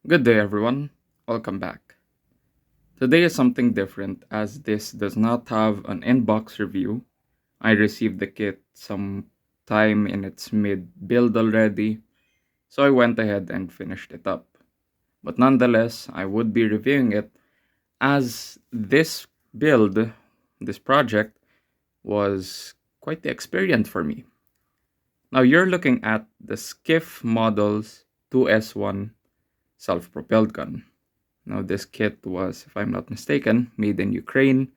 Good day, everyone. Welcome back. Today is something different as this does not have an inbox review. I received the kit some time in its mid build already, so I went ahead and finished it up. But nonetheless, I would be reviewing it as this build, this project, was quite the experience for me. Now you're looking at the SKIF Models 2S1 self-propelled gun. Now, this kit was, if I'm not mistaken, made in Ukraine,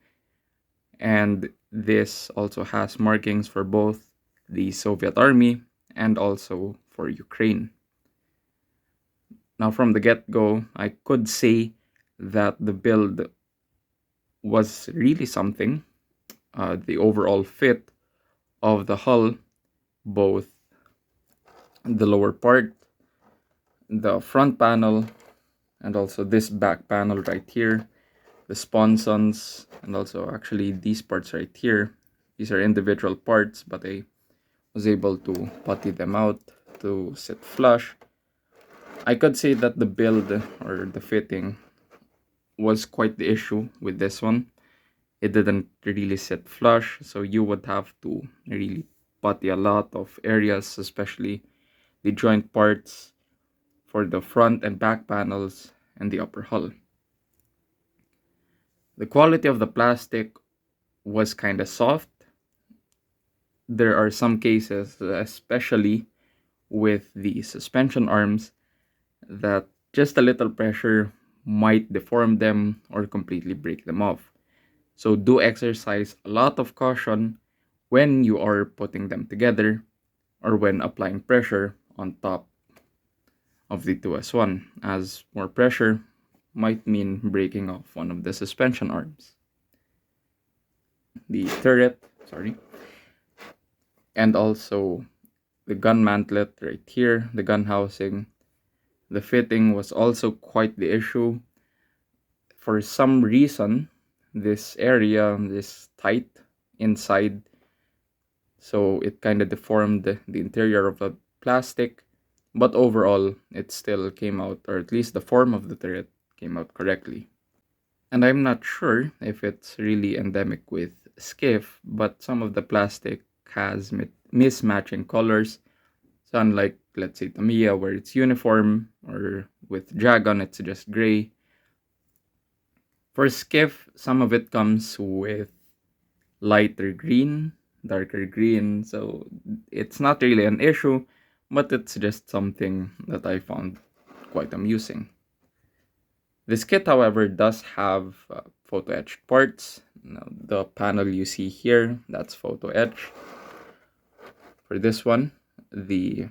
and this also has markings for both the Soviet Army and also for Ukraine. Now, from the get go, I could say that the build was really something. The overall fit of the hull, both the lower part, the front panel, and also this back panel right here, the sponsons, and also actually these parts right here. These are individual parts, but I was able to putty them out to sit flush. I could say that the build or the fitting was quite the issue with this one. It didn't really sit flush, so you would have to really putty a lot of areas, especially the joint parts for the front and back panels and the upper hull. The quality of the plastic was kind of soft. There are some cases, especially with the suspension arms, that just a little pressure might deform them or completely break them off. So do exercise a lot of caution when you are putting them together or when applying pressure on top of the 2S1, as more pressure might mean breaking off one of the suspension arms. The turret, and also the gun mantlet right here, the gun housing. The fitting was also quite the issue. For some reason, this area is tight inside, so it kind of deformed the interior of the plastic, but overall, it still came out, or at least the form of the turret came out correctly. And I'm not sure if it's really endemic with SKIF, but some of the plastic has mismatching colors. So unlike, let's say, Tamiya, where it's uniform, or with Dragon, it's just gray. For SKIF, some of it comes with lighter green, darker green, so it's not really an issue, but it's just something that I found quite amusing. This kit, however, does have photo etched parts. Now, the panel you see here, that's photo etched. For this one, the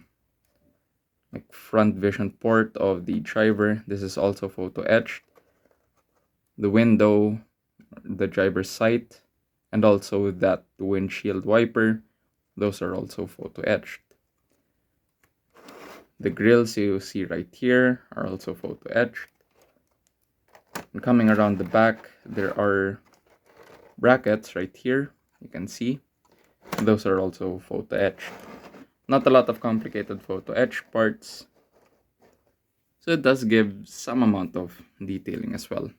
front vision port of the driver, this is also photo etched. The window, the driver's sight, and also that windshield wiper, those are also photo etched. The grills you see right here are also photo etched. And coming around the back, there are brackets right here, you can see. Those are also photo etched. Not a lot of complicated photo etch parts, so it does give some amount of detailing as well.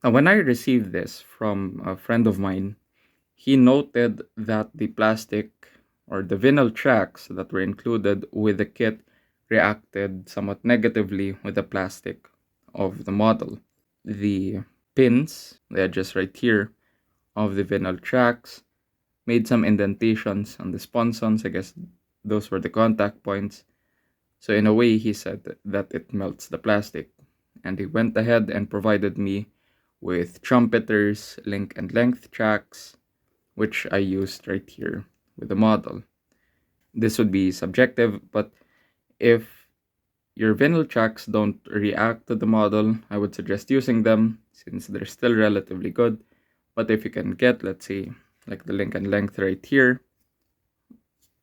Now, when I received this from a friend of mine, he noted that the plastic or the vinyl tracks that were included with the kit reacted somewhat negatively with the plastic of the model. The pins, the edges right here of the vinyl tracks, made some indentations on the sponsons. I guess those were the contact points. So in a way, he said that it melts the plastic. And he went ahead and provided me with trumpeters, link and length tracks, which I used right here with the model. This would be subjective, but if your vinyl tracks don't react to the model, I would suggest using them since they're still relatively good. But if you can get, let's say, like the link and length right here,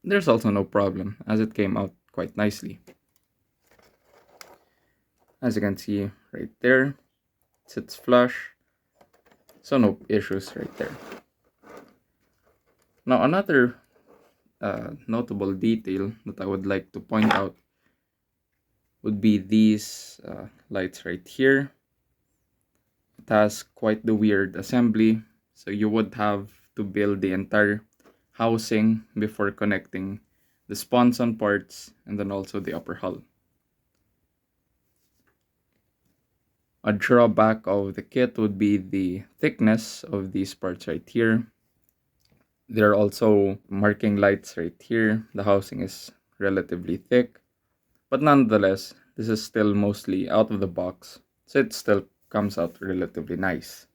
there's also no problem as it came out quite nicely. As you can see right there, it sits flush, so no issues right there. Now another notable detail that I would like to point out would be these lights right here. It has quite the weird assembly, so you would have to build the entire housing before connecting the sponson parts and then also the upper hull. A drawback of the kit would be the thickness of these parts right here. There are also marking lights right here. The housing is relatively thick, but nonetheless, this is still mostly out of the box, so it still comes out relatively nice.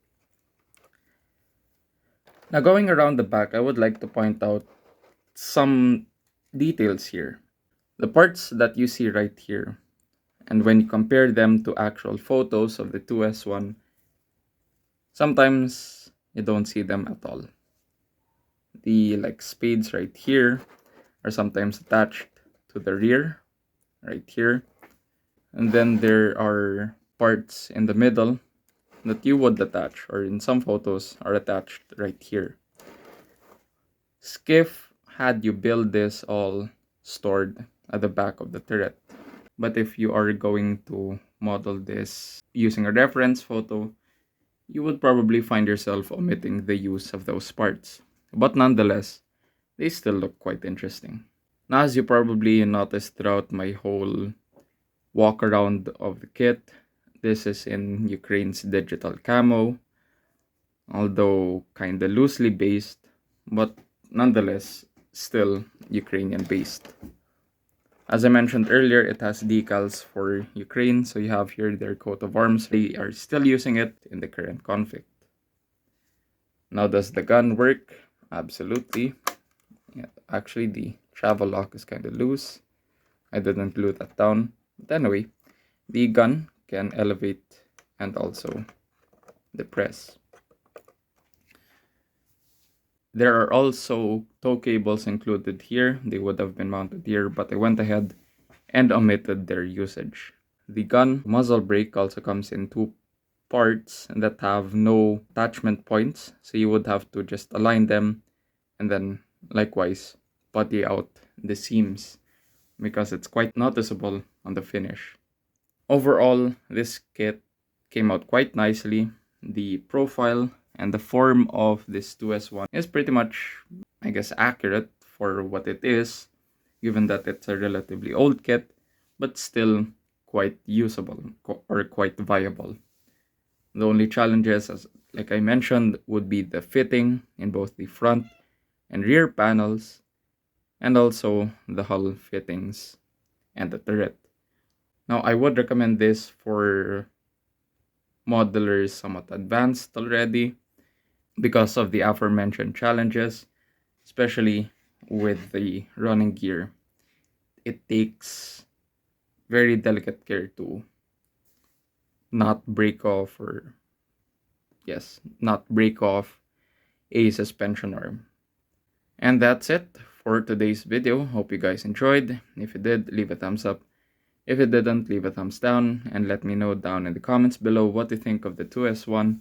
Now going around the back, I would like to point out some details here. The parts that you see right here, and when you compare them to actual photos of the 2S1, sometimes you don't see them at all. The spades right here are sometimes attached to the rear right here, and then there are parts in the middle that you would attach, or in some photos are attached right here. SKIF had you build this all stored at the back of the turret, but if you are going to model this using a reference photo, you would probably find yourself omitting the use of those parts. But nonetheless, they still look quite interesting. Now, as you probably noticed throughout my whole walk around of the kit, this is in Ukraine's digital camo, although kinda loosely based, but nonetheless still Ukrainian based. As I mentioned earlier, it has decals for Ukraine, so you have here their coat of arms. They are still using it in the current conflict. Now, does the gun work? Absolutely. Yeah, actually, the travel lock is kind of loose. I didn't glue that down. But anyway, the gun can elevate and also depress. There are also tow cables included here. They would have been mounted here, but I went ahead and omitted their usage. The gun muzzle brake also comes in two parts that have no attachment points, so you would have to just align them and then likewise putty out the seams because it's quite noticeable on the finish. Overall, this kit came out quite nicely. The profile and the form of this 2S1 is pretty much, I guess, accurate for what it is, given that it's a relatively old kit, but still quite usable or quite viable. The only challenges, as like I mentioned, would be the fitting in both the front and rear panels, and also the hull fittings and the turret. Now, I would recommend this for modelers somewhat advanced already because of the aforementioned challenges, especially with the running gear. It takes very delicate care to not break off a suspension arm. And that's it for today's video. Hope you guys enjoyed. If you did, leave a thumbs up. If you didn't, leave a thumbs down and let me know down in the comments below what you think of the 2S1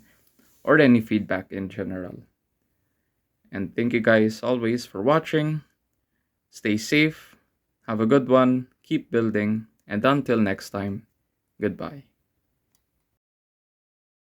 or any feedback in general. And thank you guys always for watching. Stay safe, have a good one, keep building, and until next time, goodbye.